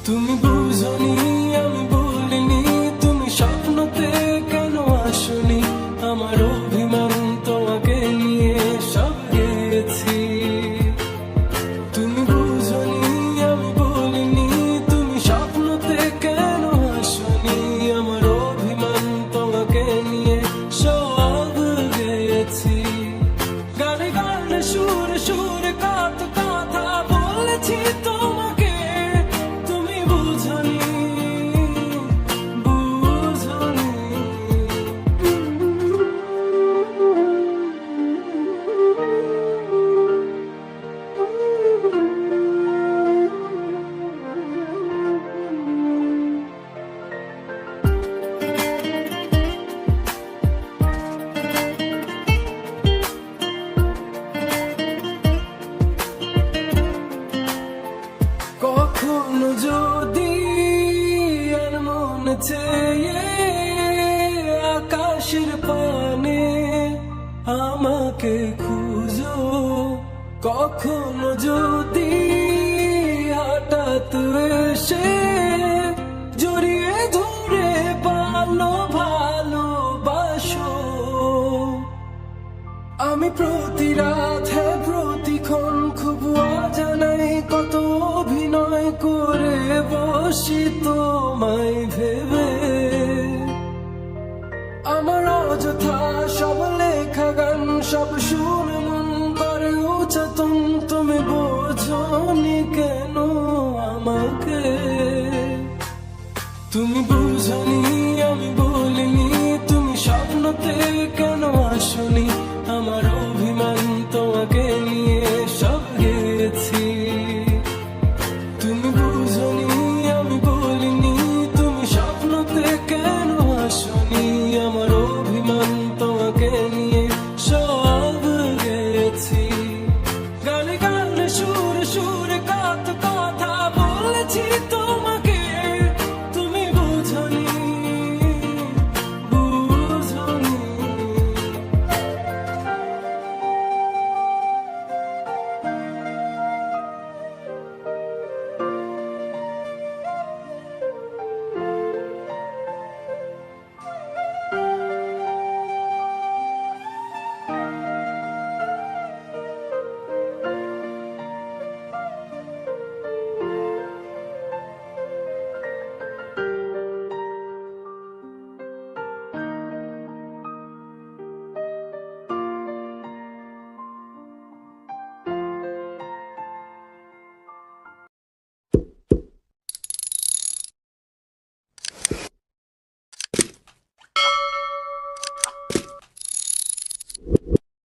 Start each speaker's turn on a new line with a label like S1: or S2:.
S1: তুমি বুঝনি আমি বলিনি, তুমি স্বপ্নতে কেন আসনি, আমার অভিমান তোমাকে নিয়ে সব গেছি। তুমি বুঝনি আমি বলিনি, তুমি স্বপ্নতে কেন আসনি, আমার অভিমান তোমাকে নিয়ে সব গেছি। গানে গানে সুরে সুরে কত কথা বলেছি তোমাকে, তুমি বুঝনি বুঝনি। কখনো যদি আর মন চেয়ে আকাশের পানে আমাকে খুঁজো, কখনো যদি হঠাৎ এসে জড়িয়ে ধরে ভালোবাসো, আমি প্রতি রাত প্রতিক্ষণ খুব অজানাই কত অভিনয় করে বসি তোমায় ভেবে। আমার অযথা সব লেখা গান সব শুনে মন করে উচ্চতম, তুমি বোঝনি কেন আমাকে। তুমি বুঝনি আমি বলিনি, তুমি স্বপ্নতে কেন আসনি, আমার অভিমান তোমাকে নিয়ে সব গেছি। তুমি বুঝনি আমি বলিনি, তুমি স্বপ্নতে কেন আসনি, আমার অভিমান তোমাকে নিয়ে সব গেছি। গানে গানে সুরে সুরে